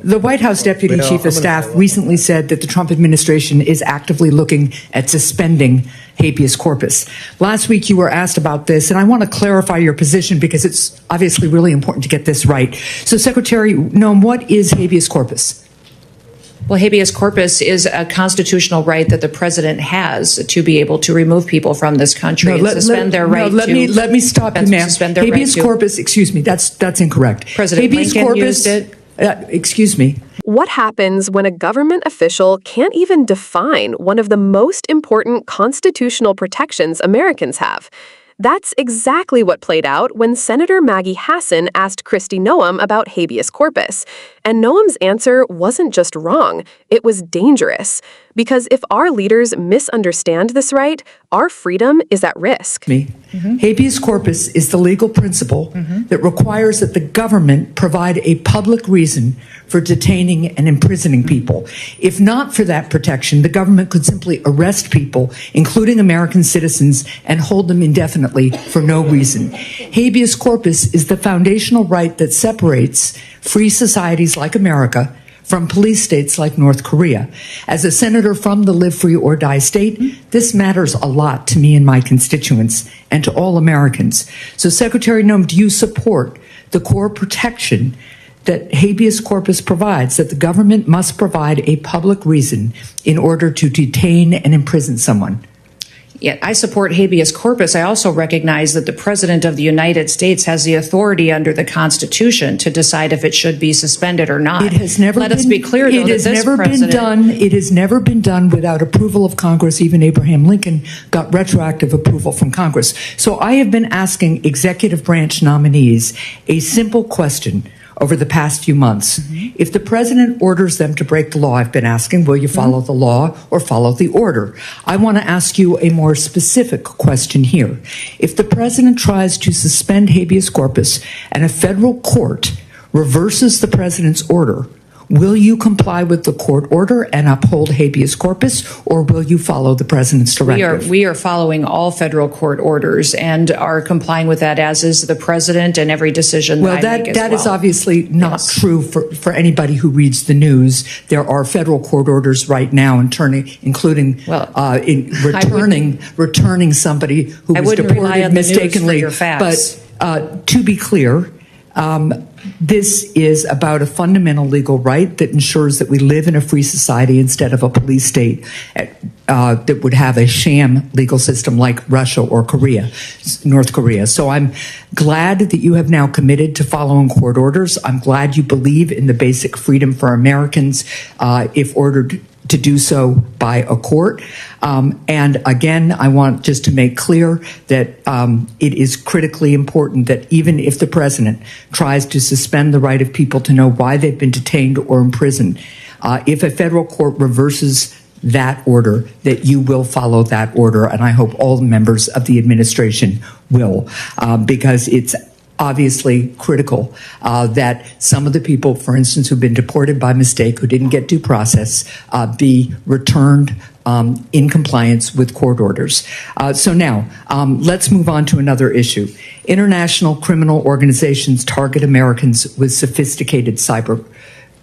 The White House Deputy Chief of Staff recently said that the Trump administration is actively looking at suspending habeas corpus. Last week, you were asked about this, and I want to clarify your position because it's obviously really important to get this right. So, Secretary Noem, what is habeas corpus? Well, habeas corpus is a constitutional right that the president has to be able to remove people from this country and suspend their right to. Let me stop you, ma'am. Habeas corpus, excuse me, that's incorrect. President Lincoln used it. Excuse me. What happens when a government official can't even define one of the most important constitutional protections Americans have? That's exactly what played out when Senator Maggie Hassan asked Kristi Noem about habeas corpus. And Noem's answer wasn't just wrong, it was dangerous. Because if our leaders misunderstand this right, our freedom is at risk. Habeas corpus is the legal principle that requires that the government provide a public reason for detaining and imprisoning people. If not for that protection, the government could simply arrest people, including American citizens, and hold them indefinitely for no reason. Habeas corpus is the foundational right that separates free societies like America from police states like North Korea. As a senator from the live free or die state, this matters a lot to me and my constituents and to all Americans. So, Secretary Noem, do you support the core protection that habeas corpus provides, that the government must provide a public reason in order to detain and imprison someone? Yeah, I support habeas corpus. I also recognize that the President of the United States has the authority under the Constitution to decide if it should be suspended or not. It has never Let us be clear, though, it has never been done. It has never been done without approval of Congress. Even Abraham Lincoln got retroactive approval from Congress. So I have been asking executive branch nominees a simple question over the past few months. If the president orders them to break the law, I've been asking, will you follow the law or follow the order? I want to ask you a more specific question here. If the president tries to suspend habeas corpus and a federal court reverses the president's order, will you comply with the court order and uphold habeas corpus, or will you follow the president's directive? We are following all federal court orders and are complying with that, as is the president, and every decision that I make as well. That is obviously not true for anybody who reads the news. There are federal court orders right now, including returning somebody who was deported mistakenly. But to be clear, this is about a fundamental legal right that ensures that we live in a free society instead of a police state that would have a sham legal system like Russia or North Korea. So I'm glad that you have now committed to following court orders. I'm glad you believe in the basic freedom for Americans if ordered to do so by a court. And again, I want just to make clear that it is critically important that even if the president tries to suspend the right of people to know why they've been detained or imprisoned, if a federal court reverses that order, that you will follow that order. And I hope all members of the administration will, because it's obviously critical that some of the people, for instance, who've been deported by mistake, who didn't get due process, be returned in compliance with court orders. So now, let's move on to another issue. International criminal organizations target Americans with sophisticated cyber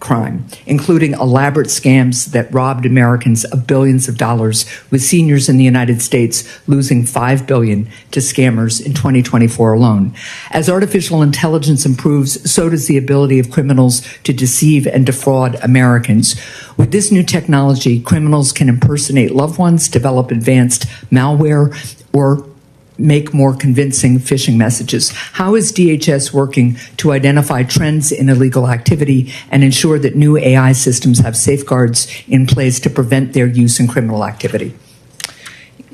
crime, including elaborate scams that robbed Americans of billions of dollars, with seniors in the United States losing $5 billion to scammers in 2024 alone. As artificial intelligence improves, so does the ability of criminals to deceive and defraud Americans. With this new technology, criminals can impersonate loved ones, develop advanced malware, or make more convincing phishing messages. How is DHS working to identify trends in illegal activity and ensure that new AI systems have safeguards in place to prevent their use in criminal activity?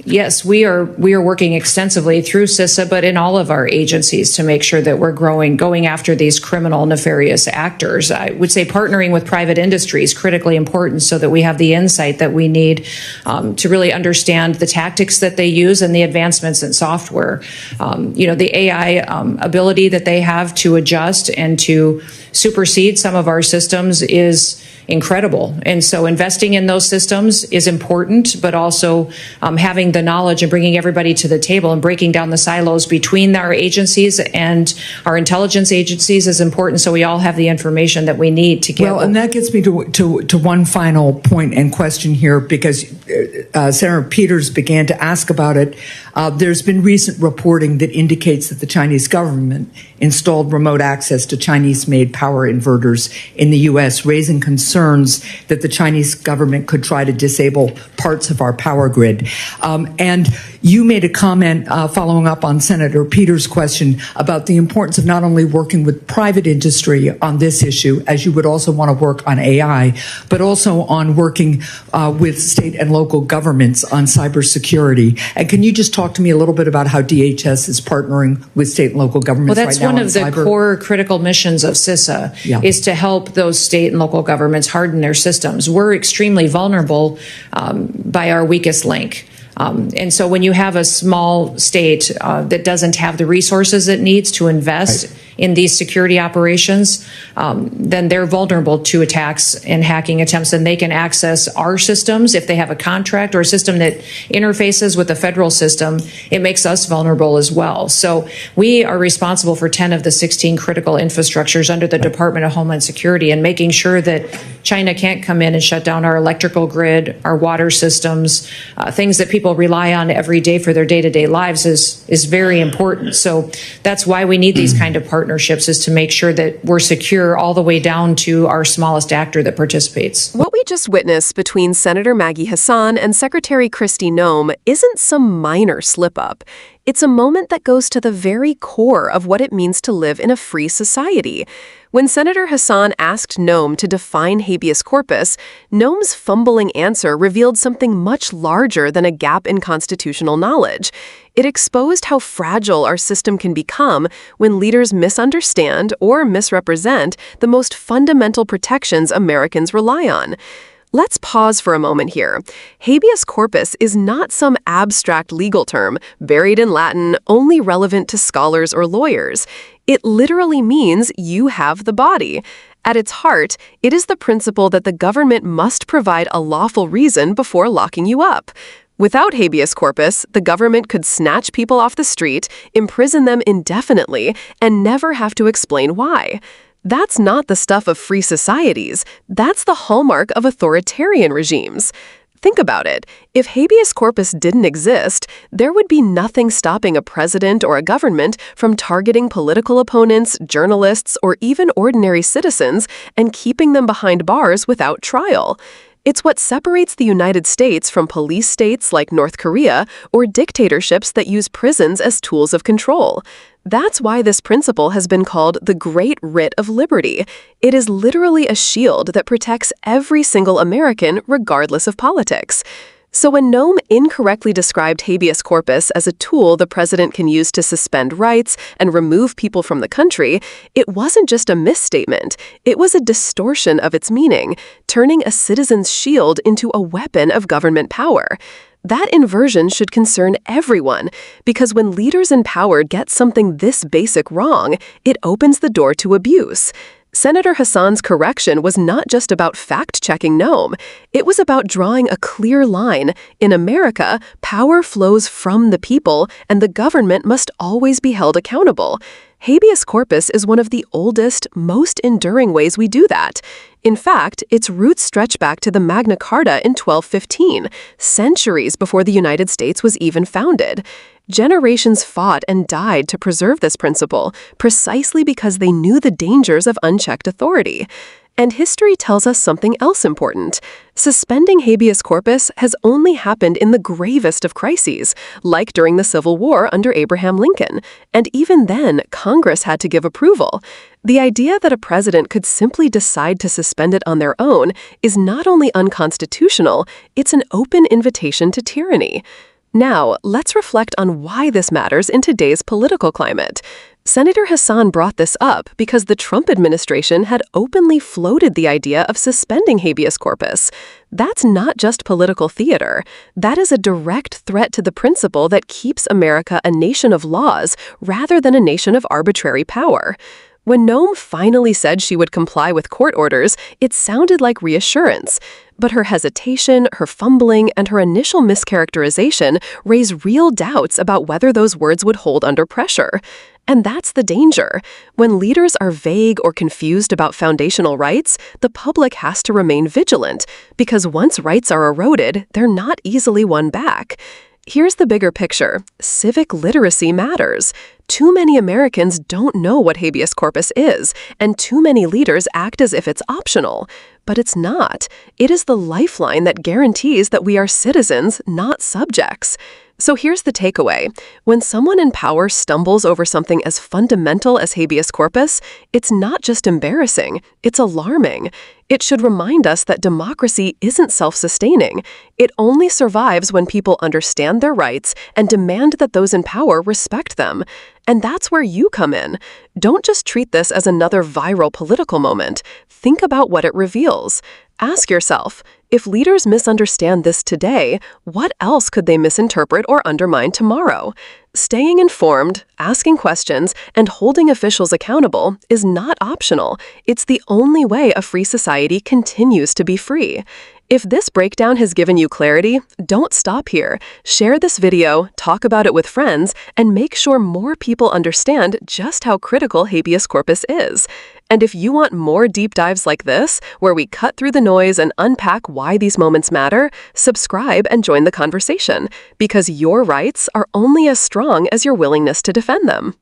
Yes, we are working extensively through CISA, but in all of our agencies to make sure that we're going after these criminal, nefarious actors. I would say partnering with private industry is critically important so that we have the insight that we need to really understand the tactics that they use and the advancements in software. The AI ability that they have to adjust and to supersede some of our systems is incredible. And so investing in those systems is important, but also having the knowledge and bringing everybody to the table and breaking down the silos between our agencies and our intelligence agencies is important, so we all have the information that we need to get. Well, and that gets me to one final point and question here, because Senator Peters began to ask about it. There's been recent reporting that indicates that the Chinese government installed remote access to Chinese-made power inverters in the U.S., raising concerns that the Chinese government could try to disable parts of our power grid. And you made a comment following up on Senator Peters' question about the importance of not only working with private industry on this issue, as you would also want to work on AI, but also on working with state and local governments on cybersecurity. And can you just talk to me a little bit about how DHS is partnering with state and local governments right now on cyber? Well, that's one of the core critical missions of CISA, is to help those state and local governments harden their systems. We're extremely vulnerable by our weakest link. And so when you have a small state that doesn't have the resources it needs to invest in these security operations, then they're vulnerable to attacks and hacking attempts, and they can access our systems. If they have a contract or a system that interfaces with the federal system, it makes us vulnerable as well. So we are responsible for 10 of the 16 critical infrastructures under the Department of Homeland Security, and making sure that China can't come in and shut down our electrical grid, our water systems, things that people rely on every day for their day-to-day lives is very important. So that's why we need these kind of partnerships, is to make sure that we're secure all the way down to our smallest actor that participates. What we just witnessed between Senator Maggie Hassan and Secretary Kristi Noem isn't some minor slip-up. It's a moment that goes to the very core of what it means to live in a free society. When Senator Hassan asked Noem to define habeas corpus, Noem's fumbling answer revealed something much larger than a gap in constitutional knowledge. It exposed how fragile our system can become when leaders misunderstand or misrepresent the most fundamental protections Americans rely on. Let's pause for a moment here. Habeas corpus is not some abstract legal term buried in Latin only relevant to scholars or lawyers. It literally means you have the body. At its heart, it is the principle that the government must provide a lawful reason before locking you up. Without habeas corpus, the government could snatch people off the street, imprison them indefinitely, and never have to explain why. That's not the stuff of free societies. That's the hallmark of authoritarian regimes. Think about it. If habeas corpus didn't exist, there would be nothing stopping a president or a government from targeting political opponents, journalists, or even ordinary citizens and keeping them behind bars without trial. It's what separates the United States from police states like North Korea or dictatorships that use prisons as tools of control. That's why this principle has been called the Great Writ of Liberty. It is literally a shield that protects every single American, regardless of politics. So when Noem incorrectly described habeas corpus as a tool the president can use to suspend rights and remove people from the country, it wasn't just a misstatement. It was a distortion of its meaning, turning a citizen's shield into a weapon of government power. That inversion should concern everyone, because when leaders in power get something this basic wrong, it opens the door to abuse. Senator Hassan's correction was not just about fact-checking Noem. It was about drawing a clear line. In America, power flows from the people, and the government must always be held accountable. Habeas corpus is one of the oldest, most enduring ways we do that. In fact, its roots stretch back to the Magna Carta in 1215, centuries before the United States was even founded. Generations fought and died to preserve this principle, precisely because they knew the dangers of unchecked authority. And history tells us something else important. Suspending habeas corpus has only happened in the gravest of crises, like during the Civil War under Abraham Lincoln. And even then, Congress had to give approval. The idea that a president could simply decide to suspend it on their own is not only unconstitutional, it's an open invitation to tyranny. Now, let's reflect on why this matters in today's political climate. Senator Hassan brought this up because the Trump administration had openly floated the idea of suspending habeas corpus. That's not just political theater. That is a direct threat to the principle that keeps America a nation of laws rather than a nation of arbitrary power. When Noem finally said she would comply with court orders, it sounded like reassurance. But her hesitation, her fumbling, and her initial mischaracterization raise real doubts about whether those words would hold under pressure. And that's the danger. When leaders are vague or confused about foundational rights, the public has to remain vigilant, because once rights are eroded, they're not easily won back. Here's the bigger picture. Civic literacy matters. Too many Americans don't know what habeas corpus is, and too many leaders act as if it's optional. But it's not. It is the lifeline that guarantees that we are citizens, not subjects. So here's the takeaway. When someone in power stumbles over something as fundamental as habeas corpus, it's not just embarrassing, it's alarming. It should remind us that democracy isn't self-sustaining. It only survives when people understand their rights and demand that those in power respect them. And that's where you come in. Don't just treat this as another viral political moment. Think about what it reveals. Ask yourself, if leaders misunderstand this today, what else could they misinterpret or undermine tomorrow? Staying informed, asking questions, and holding officials accountable is not optional. It's the only way a free society continues to be free. If this breakdown has given you clarity, don't stop here. Share this video, talk about it with friends, and make sure more people understand just how critical habeas corpus is. And if you want more deep dives like this, where we cut through the noise and unpack why these moments matter, subscribe and join the conversation, because your rights are only as strong as your willingness to defend them.